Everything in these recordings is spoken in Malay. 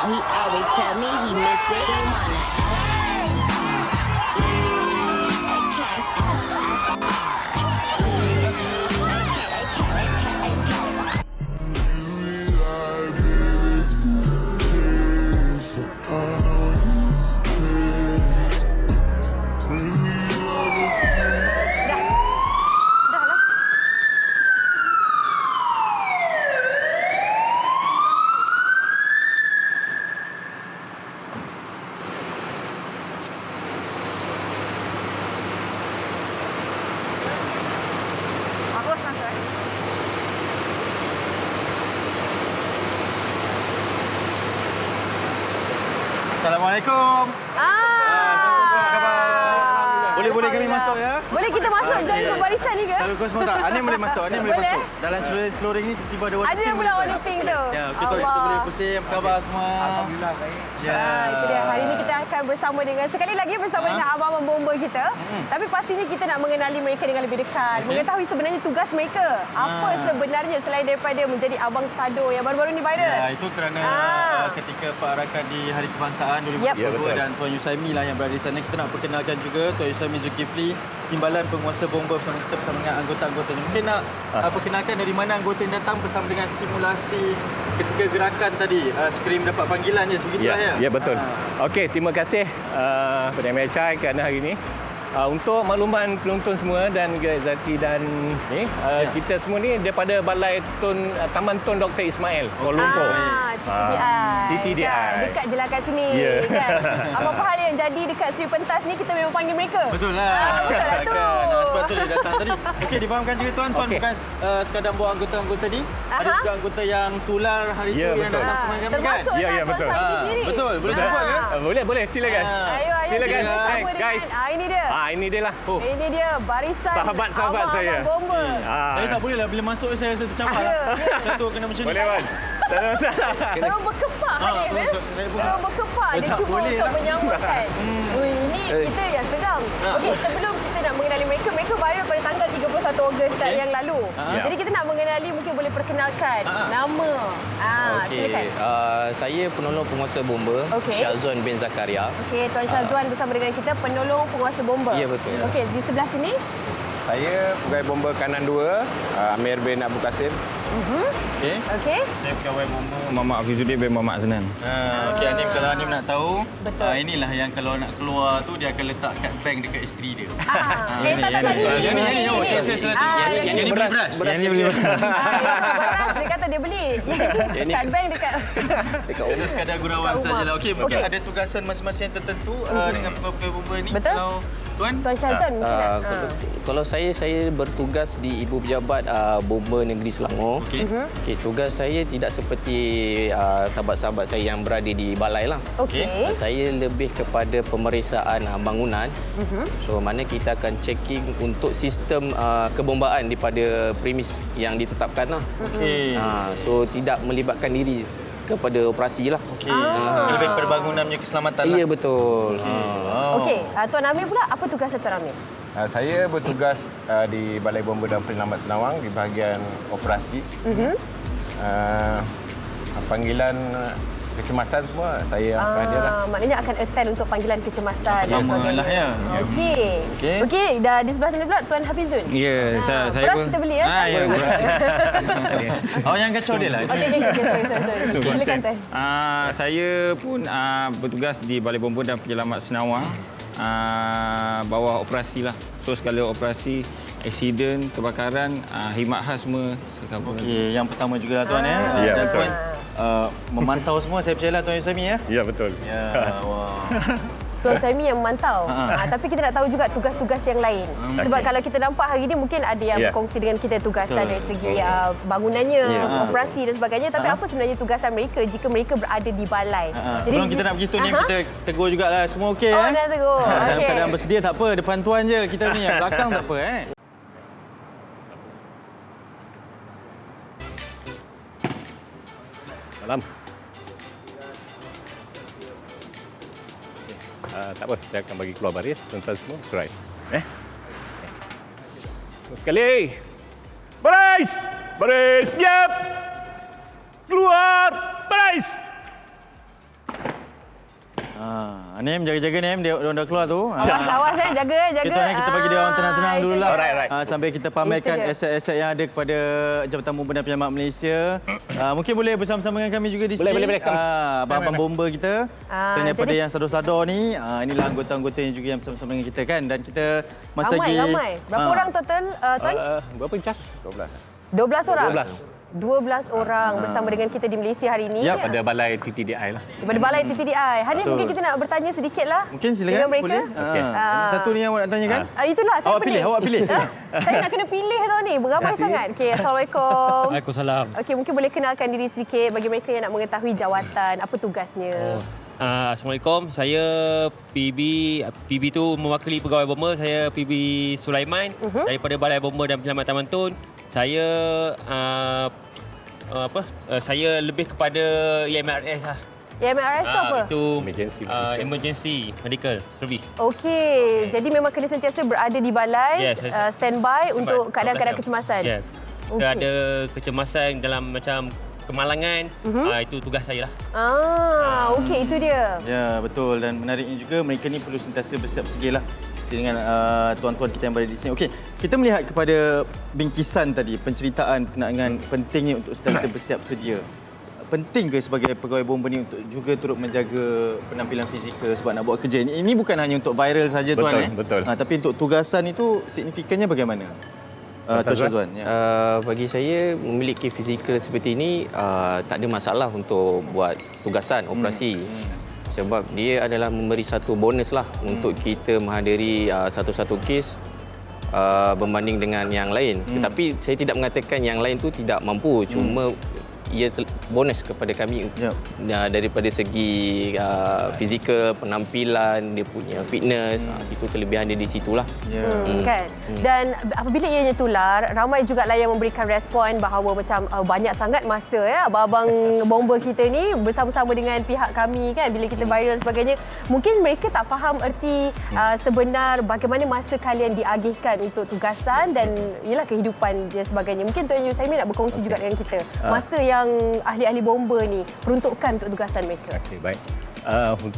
He always tell me he miss it. He wanna. Assalamualaikum. Assalamualaikum. Apa khabar? Boleh kami masuk ya? Boleh kita masuk join grup barisan ni ke? Kalau kau semua tak, Ani boleh masuk, Ani boleh masuk. Dalam seluruh ni tiba ada warna Ada pink. pula warna pink tu. Ya, kita boleh pusing. Apa khabar semua? Alhamdulillah baik. Ya. Itu dia. Hari ini kita akan bersama dengan sekali lagi bersama dengan abang-abang bomba kita. Tapi pastinya kita nak mengenali mereka dengan lebih dekat. Mengetahui sebenarnya tugas mereka. Apa sebenarnya selain daripada menjadi abang sado yang baru-baru ni viral. Ya, itu kerana ketika Pak Rakan di Hari Kebangsaan 2022 dan Tuan Yusaimi lah yang berada di sana, kita nak perkenalkan juga Tuan Yusaimi Zulkifli, Timbalan Penguasa Bomba bersama kita bersama dengan anggota-anggotanya. Mungkin nak perkenalkan dari mana anggota yang datang bersama dengan simulasi ketika gerakan tadi. Skrim dapat panggilan je, sebegitulah ya? Ya, betul. Okey, terima kasih kepada MHI kerana hari ini. Untuk makluman penonton semua dan Zati dan ni, kita semua ni daripada Balai Taman Tun Dr. Ismail, Kuala Lumpur. TTDI. Dekat je lah kat sini. Ya. Kan? Apa-apa hal yang jadi dekat Seri Pentas ni, kita memang panggil mereka. Betul lah. Betul lah tu. Sebab tu dia datang tadi. Okey, difahamkan juga Tuan. Tuan bukan sekadar bawa anggota-anggota ni. Ada juga anggota yang tular hari tu yang betul. datang sama dengan kami kan? Termasuk Ya, lah betul. Tuan Saidi sendiri. Betul. Boleh jemput ke? Boleh, silakan. Ayo, Silakan. kita bersama dengan, Guys. ini dia. Ini dia lah. Ini dia barisan Sahabat-sahabat saya. abang-abang bomba. Saya tak boleh lah. Bila masuk saya rasa tercapai lah. Saya tu kena macam ni. Boleh, Wan. Tak ada masalah. Terus berkepak Hanif. saya pun- Terus berkepak. Dia tak cuba boleh untuk lah. menyamakan. Ini kita yang seram. Okey, sebelum kita nak mengenali mereka viral pada tanggal 31 Ogos yang lalu. Jadi kita nak mengenali, mungkin boleh perkenalkan nama. Silakan. Saya penolong penguasa bomba, Okey. Syazwan bin Zakaria. Okey, Tuan Syazwan bersama dengan kita, penolong penguasa bomba. Ya, betul. Okey, di sebelah sini. Saya pegawai bomba kanan 2, Amir bin Abu Kasim. Okey. Okey. Saya pegawai bomba. Muhammad Afizuddin bin Muhammad Aznan. Okey, Anim, kalau Anim nak tahu, Betul. inilah yang kalau nak keluar tu dia akan letak kad bank dekat isteri dia. Tak. Yang ni. Oh, saya salah tu. Yang ni beli beras. Beras Yang ni beli beras. Dia kata dia beli. Dekat bank dekat Itu sekadar gurauan Kat rumah. sajalah. Okey, mungkin Okey. ada tugasan masing-masing yang tertentu dengan pegawai bomba ni. Betul. Kalau Tuan? Tuan Syazwan mungkin nak. Kalau saya bertugas di Ibu Pejabat Bomba Negeri Selangor. Okey. Okey, tugas saya tidak seperti sahabat-sahabat saya yang berada di balai lah. Okey. Saya lebih kepada pemeriksaan bangunan. So, mana kita akan checking untuk sistem kebombaan daripada premis yang ditetapkan lah. Okey. So, tidak melibatkan diri kepada operasi lah. Okey. Lebih kepada bangunan punya keselamatan lah. Ya, betul. Okey, Tuan Amir pula, apa tugas Tuan Amir? Saya bertugas di Balai Bomba dan Penyelamat Senawang di bahagian operasi. Panggilan kecemasan semua saya akan hadir lah. Maknanya akan attend untuk panggilan kecemasan dan Pertama sebagainya. lah ya. Okey. Okey. Okey, dah di sebelah sana pula Tuan Hafizun. Ya, saya beras pun. kita beli ya. Ya, Oh, yang kacau dia lah. Okey, sorry. Silakan Tuan. Saya pun bertugas di Balai Bomba dan Penyelamat Senawang. Bawah operasi lah. So, segala operasi, aksiden, kebakaran, khidmat khas semua. Okey, yang pertama juga lah Tuan ya. Ya, Dan betul. Tuan memantau semua, saya percayalah Tuan Yusaimi ya. Ya, betul. Ya, wah. Tuan Saimi yang memantau. Tapi kita nak tahu juga tugas-tugas yang lain. Sebab kalau kita nampak hari ini mungkin ada yang berkongsi dengan kita tugasan Betul. dari segi bangunannya, operasi dan sebagainya. Tapi apa sebenarnya tugasan mereka jika mereka berada di balai? Sebelum kita nak pergi tu ni, kita tegur jugalah. Semua okey Oh, dah tegur. Dalam Okey. keadaan bersedia tak apa. Depan Tuan je. Kita ni yang belakang tak apa Salam. Tak apa, saya akan bagi keluar baris. Tuan-tuan semua, try. Sekali. Baris! Baris, siap! Keluar! Baris! Nem, jaga-jaga Nem, dia orang dah keluar tu. Awas jaga. Kita kita bagi dia orang tenang-tenang Itu dululah. dia. Sampai kita pamerkan Itu dia. aset-aset yang ada kepada Jabatan Bomba dan Penyelamat Malaysia. Mungkin boleh bersama-sama dengan kami juga di sini. Boleh. Abang-abang bomba kita. Dan daripada jadi- yang sador-sador ni, inilah anggota-anggotanya juga yang bersama-sama dengan kita kan. Dan kita masih lagi... Ramai. Berapa orang total, Tuan? Berapa cas? 12 orang? 12. 12 orang bersama dengan kita di Malaysia hari ini. Yap. Pada balai TTDI lah. Daripada Balai TTDI. Hanif, Betul. mungkin kita nak bertanya sedikit lah. Mungkin silakan. Dengan mereka. Boleh. Okey. Satu ni yang awak nak tanyakan? Itulah, saya Awak pening. pilih, awak pilih. Saya nak kena pilih tau ni. Beramai sangat. Okey, Assalamualaikum. Waalaikumsalam. Okey, mungkin boleh kenalkan diri sedikit bagi mereka yang nak mengetahui jawatan. Apa tugasnya? Assalamualaikum. Saya PB tu mewakili pegawai bomba. Saya PB Sulaiman daripada Balai Bomba dan Penyelamat Taman Tun. Saya saya lebih kepada EMRS lah. EMRS tu apa? Itu Emergency emergency medical service. Okey, jadi memang kena sentiasa berada di balai, Yes, standby untuk keadaan-keadaan 12 jam. kecemasan. Ya. Okey. Kita ada kecemasan dalam macam kemalangan. Itu tugas saya lah. Okey, itu dia. Ya, betul. Dan menariknya juga mereka ni perlu sentiasa bersiap sedia lah dengan tuan-tuan kita yang berada di sini. Okey, kita melihat kepada bingkisan tadi, penceritaan berkenaan pentingnya untuk sentiasa bersiap sedia. Penting ke sebagai pegawai bomba ni untuk juga turut menjaga penampilan fizikal sebab nak buat kerja ini? Ini bukan hanya untuk viral saja tuan. Betul. Tapi untuk tugasan itu signifikannya bagaimana? Tuan Syazwan. Ya. Bagi saya memiliki fizikal seperti ini tak ada masalah untuk buat tugasan operasi. Sebab dia adalah memberi satu bonus lah untuk kita menghadiri satu-satu kes berbanding dengan yang lain. Tetapi saya tidak mengatakan yang lain tu tidak mampu, cuma ia bonus kepada kami daripada segi fizikal, penampilan, dia punya fitness, itu kelebihan dia di situlah. Kan? Dan apabila ianya tular, ramai juga lah yang memberikan respon bahawa macam banyak sangat masa ya abang-abang bomba kita ni bersama-sama dengan pihak kami kan bila kita viral dan sebagainya. Mungkin mereka tak faham erti sebenar bagaimana masa kalian diagihkan untuk tugasan dan ialah kehidupan dan sebagainya. Mungkin Tuan Yusaimi nak berkongsi juga dengan kita masa yang ahli-ahli bomba ni peruntukkan untuk tugasan mereka. Okey, baik.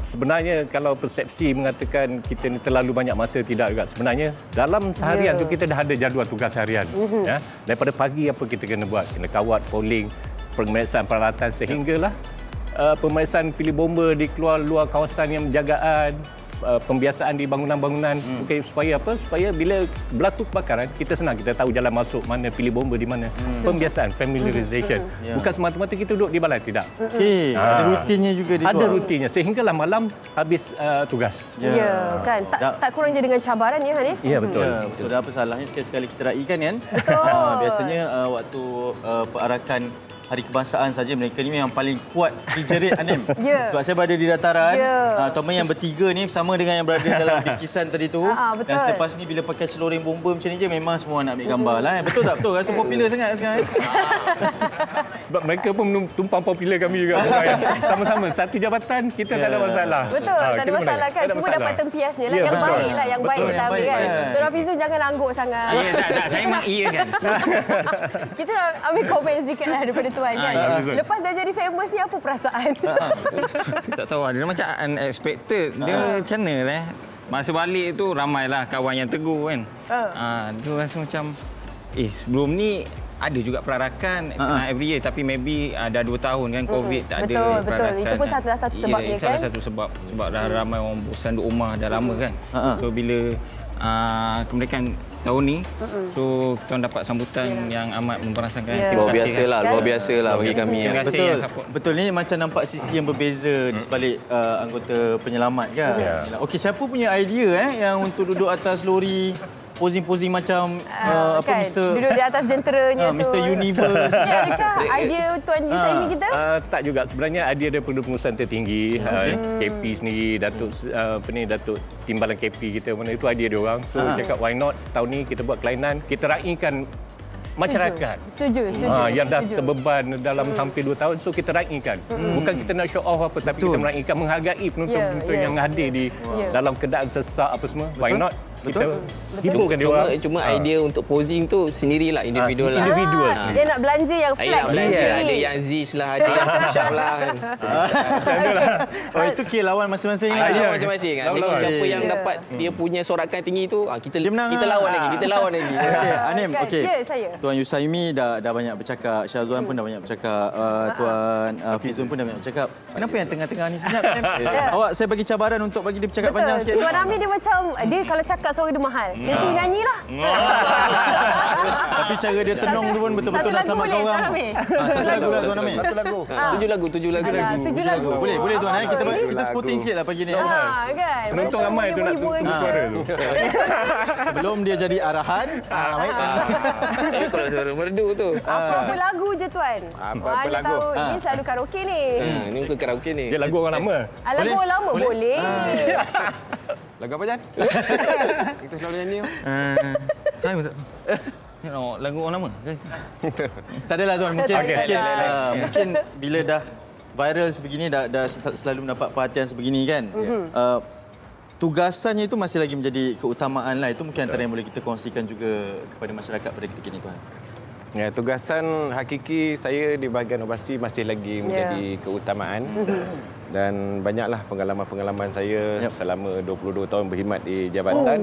Sebenarnya kalau persepsi mengatakan kita ni terlalu banyak masa, tidak juga. Sebenarnya dalam seharian tu kita dah ada jadual tugas harian. Ya. Daripada pagi apa kita kena buat? Kena kawat, polling, pemeriksaan peralatan sehinggalah pemeriksaan pilih bomba di luar kawasan yang penjagaan, pembiasaan di bangunan-bangunan. Okay, supaya apa? Supaya bila berlaku kebakaran, kita senang, kita tahu jalan masuk mana, pilih bomba di mana. Pembiasaan, familiarization. Bukan semata-mata kita duduk di balai, tidak. Okey, ada rutinnya juga di luar. Ada rutinnya sehinggalah malam habis tugas. Ya, kan? Tak kurang je dengan cabaran ya Hanif? Ya, betul. Ya, betul. Dan apa salahnya sekali-sekali kita raikan kan? Betul. Biasanya waktu perarakan Hari Kebangsaan saja mereka ni memang paling kuat dijerit Anim. Ya. Sebab saya berada di dataran. Ya. Teman yang bertiga ni sama dengan yang berada dalam bingkisan tadi tu. Betul. Dan selepas ni bila pakai celuring bomba macam ni je memang semua nak ambil gambar lah. Betul tak? Betul. Rasa popular sangat sekarang. Sebab mereka pun tumpang popular kami juga. Sama-sama satu jabatan, kita tak ada masalah. Betul, tak ada masalah kan. Semua dapat tempiasnya lah. Ya, Yang betul. baik lah, yang baik Betul, kita yang ambil baik, kan. kan. Tuan Hafizul jangan angguk sangat. Ya, tak. Saya memang iya kan. Kita nak ambil komen sedikit lah daripada Tuan kan. betul. Lepas dah jadi famous ni apa perasaan? Tak tahu, dia macam unexpected. Dia macam mana lah. Masa balik tu ramailah kawan yang tegur kan. Dia rasa macam sebelum ni ada juga perarakan every year, tapi maybe dah 2 tahun kan COVID tak ada Betul. perarakan. Itu pun salah satu sebabnya Salah kan. satu sebab dah ramai orang bosan duduk rumah dah lama kan. So bila kemerdekaan tahun ni, so kita orang dapat sambutan yang amat memperasakan. Ya. Luar biasa lah, luar biasa lah bagi kami. Terima kasih yang Betul. support. Betul ni macam nampak sisi yang berbeza di sebalik anggota penyelamat kan. Okey, siapa punya idea yang untuk duduk atas lori posing-posing macam kan? Mr. Duduk di atas jenteranya tu. Mr. Universe. Ya, adakah idea Tuan Yusaimi kita? Tak juga, sebenarnya idea daripada pengurusan tertinggi, KP sendiri, Datuk Timbalan KP kita, mana itu idea dia orang. So cakap why not tahun ni kita buat kelainan, kita raikan masyarakat. Setuju. Yang dah Setuju. terbeban dalam hampir 2 tahun, so kita raikan. Bukan kita nak show off apa, tapi kita meraikan, menghargai penonton-penonton yang hadir di dalam keadaan sesak apa semua. Why not? Kita hiburkan dia orang. Cuma idea untuk posing tu sendirilah, individual lah. Individual Dia nak belanja yang flex. Ada yang Ziz lah, ada yang push-up lah kan. Oh, itu kira lawan masing-masing lah. Ada masing-masing. Tengok siapa yang dapat dia punya sorakan tinggi tu, kita menang lawan lagi, kita lawan lagi. Okey, Anim, okey. Ya, saya. Tuan Yusaimi dah banyak bercakap, Syazwan pun dah banyak bercakap, Tuan Fizun pun dah banyak bercakap. Kenapa yang tengah-tengah ni senyap, Anim? Awak saya bagi cabaran untuk bagi dia bercakap panjang sikit. Tuan Amir dia macam, dia kalau cakap suara dia mahal. Dia sini nyanyi lah. Tapi cara dia tenung tu pun betul-betul nak selamatkan orang. Satu lagu lah Tuan Amir. Satu lagu. 7 lagu. 7 lagu. Boleh Tuan, kita sporting sikit lah pagi ni. Kan? Penonton ramai tu nak tunggu suara tu. Belum dia jadi arahan. Baik. Kalau suara merdu tu. Apa lagu je Tuan? Apa Dia lagu? tahu, ni selalu karaoke ni. Ni muka karaoke ni. Dia lagu orang lama. Lagu orang lama boleh. Lagu apa, Jan? Kita selalu nyanyi. Saya tak tengok lagu orang lama. Tak adalah Tuan, mungkin bila dah viral sebegini, dah selalu mendapat perhatian sebegini kan. Tugasannya itu masih lagi menjadi keutamaan lah. Itu mungkin antara yang boleh kita kongsikan juga kepada masyarakat pada ketika ini Tuan. Ya, tugasan hakiki saya di bahagian operasi masih lagi menjadi keutamaan. Dan banyaklah pengalaman-pengalaman saya selama 22 tahun berkhidmat di jabatan.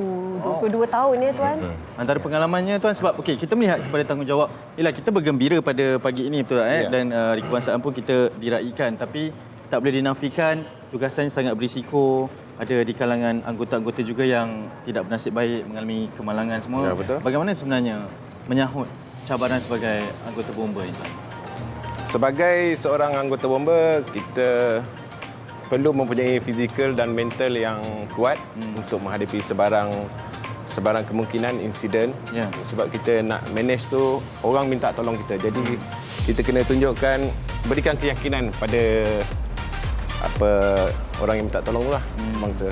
22 tahun ya Tuan. Antara pengalamannya Tuan, sebab kita melihat kepada tanggungjawab. Yalah, kita bergembira pada pagi ini betul tak? Dan Hari Kebangsaan pun kita diraikan, tapi tak boleh dinafikan tugasannya sangat berisiko. Ada di kalangan anggota-anggota juga yang tidak bernasib baik, mengalami kemalangan semua. Ya, betul. Bagaimana sebenarnya menyahut cabaran sebagai anggota bomba ni Tuan? Sebagai seorang anggota bomba, kita perlu mempunyai fizikal dan mental yang kuat untuk menghadapi sebarang kemungkinan insiden. Sebab kita nak manage tu, orang minta tolong kita. Jadi kita kena tunjukkan, berikan keyakinan pada orang yang minta tolong lah, bangsa.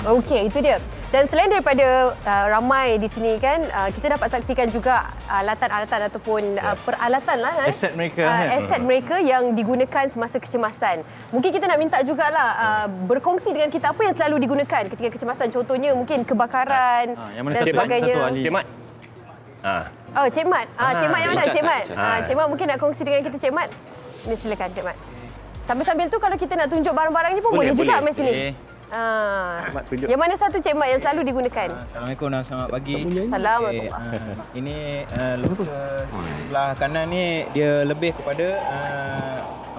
Okey, itu dia. Dan selain daripada ramai di sini kan, kita dapat saksikan juga alatan-alatan ataupun peralatan lah. Aset mereka. Aset mereka yang digunakan semasa kecemasan. Mungkin kita nak minta jugalah berkongsi dengan kita apa yang selalu digunakan ketika kecemasan. Contohnya mungkin kebakaran dan sebagainya. Cik Mat. Oh, Cik Mat. Cik Mat yang mana? Cik Mat. Cik Mat mungkin nak kongsi dengan kita, Cik Mat. Ni silakan, Cik Mat. Sambil-sambil tu kalau kita nak tunjuk barang-barang ni pun boleh juga mai sini. Yang mana satu Cik Mat yang selalu digunakan? Assalamualaikum dan selamat pagi. Assalamualaikum. Ini luka sebelah kanan ni dia lebih kepada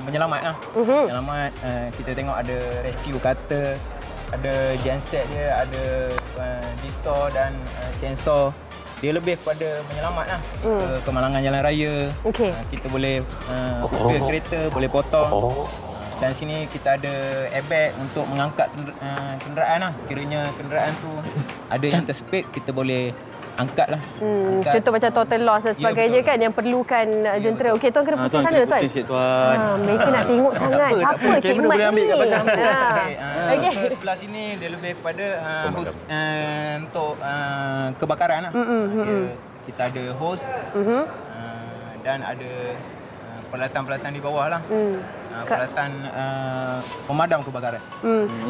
penyelamat lah. Penyelamat, kita tengok ada rescue cutter, ada genset dia, ada jigsaw dan chainsaw. Dia lebih kepada menyelamat lah. Kemalangan jalan raya. Kita boleh buka kereta, boleh potong. Dan sini kita ada airbag untuk mengangkat kenderaan lah. Sekiranya kenderaan tu ada yang tersepit, kita boleh angkat lah. Contoh macam total loss dan sebagainya kan yang perlukan jentera. Okey, Tuan kena pusing sana Tuan. Mereka nak tengok sangat. Siapa Cik Mat ni? Okey. Sebelah sini dia lebih kepada untuk kebakaran lah. Kita ada hose dan ada peralatan-peralatan di bawah lah. Peralatan pemadam kebakaran.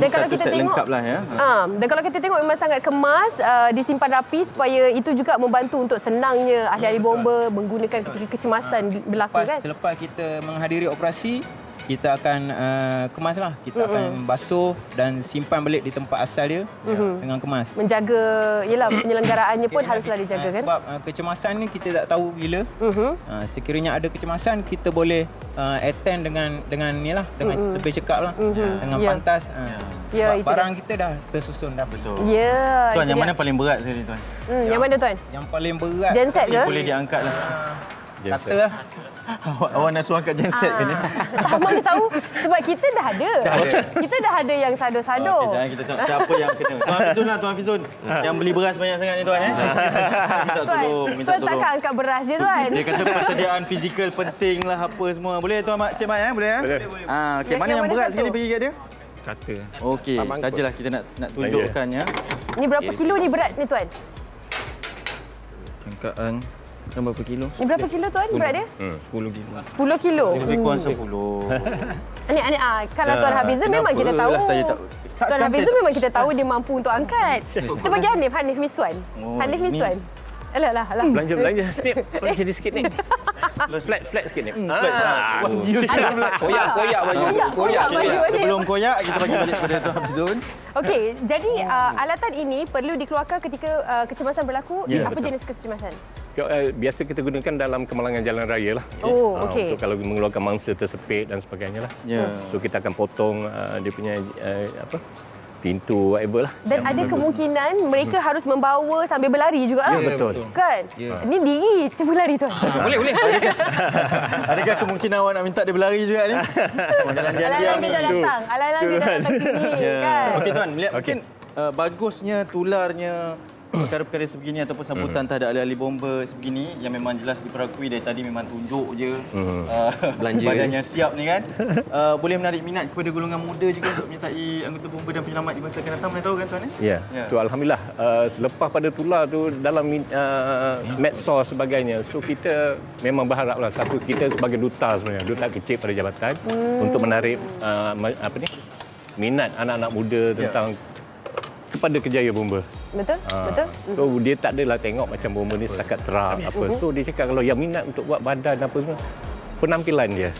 Dan kalau kita tengok lengkap lah ya. Dan kalau kita tengok memang sangat kemas, disimpan rapi supaya itu juga membantu untuk senangnya ahli-ahli bomba menggunakan ketika kecemasan berlaku kan. Selepas kita menghadiri operasi, kita akan kemaslah. Kita akan basuh dan simpan balik di tempat asal dia dengan kemas. Menjaga, yalah penyelenggaraannya pun haruslah dijaga kan. Sebab kecemasan ni kita tak tahu bila. Sekiranya ada kecemasan, kita boleh attend dengan nilah, dengan lebih cekap lah, dengan pantas. Sebab barang kita dah tersusun dah. Betul. Ya. Tuan, yang mana paling berat sekali Tuan? Yang mana Tuan? Yang paling berat genset ke? Boleh diangkat lah. Kata lah. Awak nak suruh angkat genset ke ni? Tak mahu tahu sebab kita dah ada. Kita dah ada yang sado-sado. Jangan kita tengok siapa yang kena. Tuan Fizun lah, Tuan Fizun. Yang beli beras banyak sangat ni Tuan. Minta tolong, minta Tuan tolong. takkan angkat beras je Tuan. Dia kata persediaan fizikal penting lah apa semua. Boleh Tuan Cik Mat boleh? Okey, mana yang berat sekali pergi kat dia? Kata. Okey, sajalah kita nak tunjukkannya. Ni berapa kilo ni berat ni Tuan? Bukaan kan berapa kilo? Ni berapa kilo tuan berat dia? 10 kilo. 10 kilo. Lebih kurang 10. Ni kalau Tuan Hafizul memang kita tahu. Kenapa lah saya tak... Tuan Takkan Hafizul saya- memang kita tahu dia mampu untuk angkat. Kita bagi Hanif Miswan. Hanif ni- Miswan. Alah. Belanja. Ni, belanja di sikit ni. Flat sikit ni. Koyak baju. Koyak baju ni. Sebelum koyak, kita bagi balik kepada Tuan Hafizul. Okey, jadi alatan ini perlu dikeluarkan ketika kecemasan berlaku. Ya, Apa betul. jenis kecemasan? Biasa kita gunakan dalam kemalangan jalan raya lah. Oh, okey. Untuk kalau mengeluarkan mangsa tersepit dan sebagainya lah. Ya. So kita akan potong dia punya pintu whatever lah. Dan ada kemungkinan mereka harus membawa sambil berlari juga lah. Ya, betul. Kan? Ni diri cuba lari tuan. Boleh. Adakah kemungkinan awak nak minta dia berlari juga ni? Dalam diam-diam Alang-alang ni. dia dah datang. Alang-alang dia dah datang sini. Kan? Okey tuan, melihat mungkin bagusnya tularnya perkara-perkara sebegini ataupun sambutan terhadap ahli-ahli bomba sebegini yang memang jelas diperakui dari tadi memang tunjuk je Belanja badannya siap ni kan. Boleh menarik minat kepada golongan muda juga untuk menyertai anggota bomba dan penyelamat di masa akan datang. Boleh tahu kan tuan? Ya, so alhamdulillah selepas pada tular tu dalam medsos sebagainya. So kita memang berharaplah satu kita sebagai duta sebenarnya, duta kecil pada jabatan untuk menarik minat anak-anak muda tentang kepada kejaya bomba. Betul? Betul? So dia tak adalah tengok macam bomba ni setakat terap apa. So dia cakap kalau yang minat untuk buat badan apa semua penampilan dia.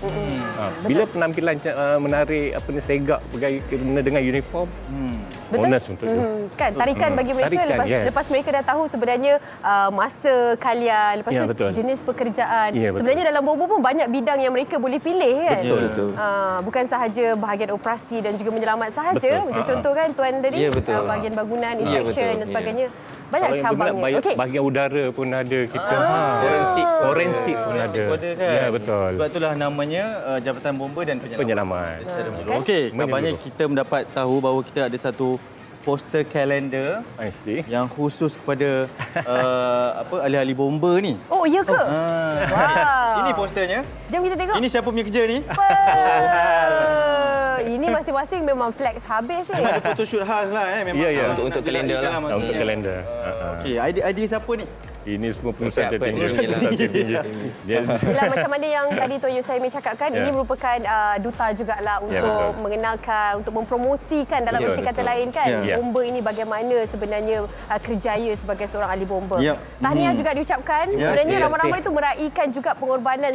Bila penampilan menarik segak guna dengan uniform. Bonus untuk dia. Kan tarikan bagi mereka lepas mereka dah tahu sebenarnya masa kalian, lepas tu betul. jenis pekerjaan. Ya, betul. Sebenarnya dalam bomba pun banyak bidang yang mereka boleh pilih kan. Betul. Bukan sahaja bahagian operasi dan juga menyelamat sahaja. Betul. Macam contoh kan tuan tadi Ya, betul. bahagian bangunan, Ya, inspection betul. dan sebagainya. Banyak Kalau yang cabangnya. guna Okey. bahagian udara pun ada kita. Forensik pun ada. Kan? Ya, betul. Sebab itulah namanya Jabatan Bomba dan Penyelamat. Secara menyeluruh. Okey, kabarnya kita mendapat tahu bahawa kita ada satu poster kalender I see. yang khusus kepada ahli-ahli bomba ni. Oh, ya ke? Wow. Ini posternya. Jom kita tengok. Ini siapa punya kerja ni? Ini masing-masing memang flex habis ni. Ada photoshoot khas lah memang. Ya. Untuk kalender lah. Untuk kalender. Okey, idea siapa ni? Ini semua pengusaha Apa tertinggi. yang Pengusaha tinggi. Yelah, macam mana yang tadi Tuan Yusaimi cakapkan, Ya. ini merupakan duta jugalah untuk betul. mengenalkan, untuk mempromosikan dalam Betul, erti kata betul. lain kan. Ya. Bomba ini bagaimana sebenarnya kerjaya sebagai seorang ahli bomba. Ya. Tahniah juga diucapkan. Ya, Sebenarnya terima ramai-ramai kasih. itu meraihkan juga pengorbanan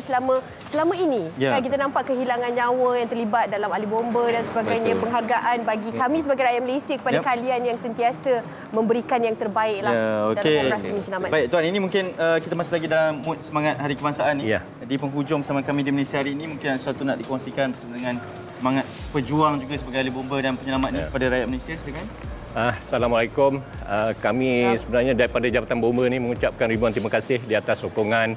selama ini. Ya. Kan kita nampak kehilangan nyawa yang terlibat dalam ahli bomba dan sebagainya. Betul. Penghargaan bagi kami sebagai rakyat Malaysia kepada Ya. kalian yang sentiasa memberikan yang terbaik lah Ya, dalam okey. operasi penyelamat. Baik tuan, ini mungkin kita masih lagi dalam mood semangat Hari Kebangsaan ni. Ya. Di penghujung bersama kami di Malaysia hari ini, mungkin ada sesuatu nak dikongsikan dengan semangat pejuang juga sebagai ahli bomba dan penyelamat ni kepada rakyat Malaysia. Silakan. Assalamualaikum. Kami sebenarnya daripada Jabatan Bomba ni mengucapkan ribuan terima kasih di atas sokongan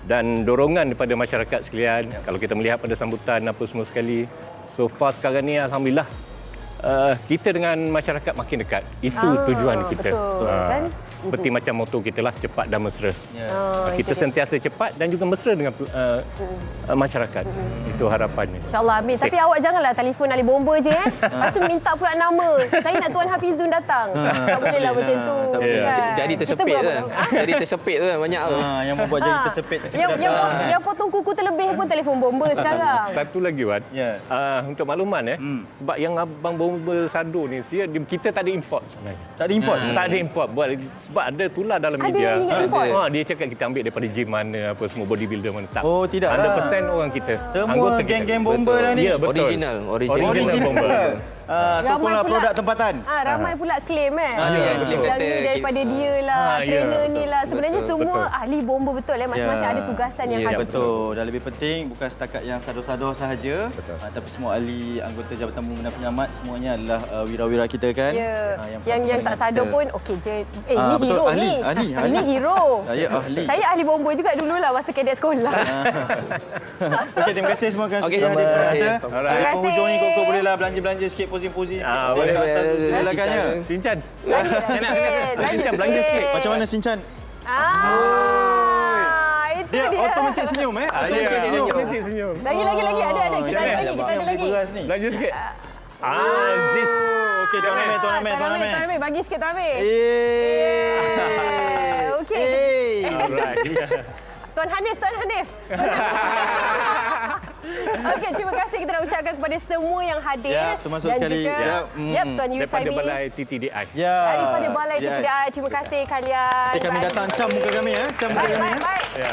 dan dorongan daripada masyarakat sekalian. Kalau kita melihat pada sambutan apa semua sekali, so far sekarang ni alhamdulillah kita dengan masyarakat makin dekat. Itu tujuan kita. betul, kan? Seperti macam moto kita lah, cepat dan mesra. Kita itu dia. sentiasa cepat dan juga mesra dengan masyarakat. Itu harapannya. InsyaAllah, amin. Tapi awak janganlah telefon ahli bomba je Lepas tu minta pula nama. Saya nak Tuan Hafizun datang. Tak boleh lah macam tu. tak boleh. kan? Jadi Kita tersepit buat lah. apa? Jadi tersepit tu banyak tu. Yang membuat jadi tersepit. Yang potong kuku terlebih pun telefon bomba sekarang. Satu lagi Wan, Ya. untuk makluman sebab yang abang bomba Sado ni kita tak ada import sebenarnya. Tak ada import. Tak ada import sebab ada tular dalam Ada media. yang ingat import? Dia cakap kita ambil daripada gym mana apa semua bodybuilder mana tak. Oh, tidak lah. 100% orang kita. Semua anggota kita. geng-geng bomba lah ni. Ya, betul. Original bomba. Sokonglah pula- produk tempatan. Ramai pula claim Ada yang claim Yang kata ni daripada kita- dia lah, ya. trainer ni lah. Sebenarnya Betul, semua betul. ahli bomba betul masing-masing Ya. ada tugasan yang Ya, khas. Betul. Dan lebih penting bukan setakat yang sado-sado sahaja, tapi semua ahli anggota Jabatan Bomba dan Penyelamat semuanya adalah wira-wira kita kan. Ya. Yang Yang bersama tak dengan sado kita. pun okey je. Ni betul. hero Ahli, ni. ahli. Ini hero. Saya ahli. Saya ahli bomba juga dululah masa kadet sekolah. Okey, terima kasih semua kan Okey, sudah hadir terima bersama kasih. kita. Alright. Di Terima penghujung ni kasih. kok bolehlah belanja-belanja sikit, posing-posing. boleh, boleh. Silakannya. Sinchan. Lanjut belanja sikit. Macam mana Sinchan? Itu Dia dia. automatik senyum Automatik senyum. Nanti senyum. Lagi ada. Kita ada lagi, kita ada lagi. Beras ni. Belanja sikit. This. Okey, Tuan Amir, Tuan Amir, Tuan Amir. Tuan Amir, bagi sikit Tuan Amir. Eh. Okey. Alright. Tuan Hanif. Okey, terima kasih kita nak ucapkan kepada semua yang hadir. Ya, termasuk dan sekali. Juga, Tuan Daripada Yusaimi. Balai TTDI. Ya. Daripada Balai TTDI. Terima kasih kalian. Nanti kami datang cam muka kami ya. Cam muka kami ya. Baik. Ya.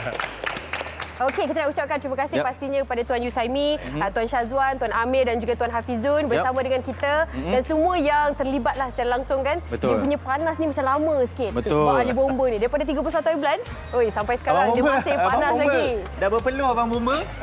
Okey, kita nak ucapkan terima kasih Yep. pastinya kepada Tuan Yusaimi, Tuan Syazwan, Tuan Amir dan juga Tuan Hafizun bersama dengan kita dan semua yang terlibatlah secara langsung kan. Betul. Dia punya panas ni macam lama sikit. Betul. Sebab ahli bomba ni daripada 31 bulan, sampai sekarang dia masih panas lagi. Dah berpeluh Abang Bomba.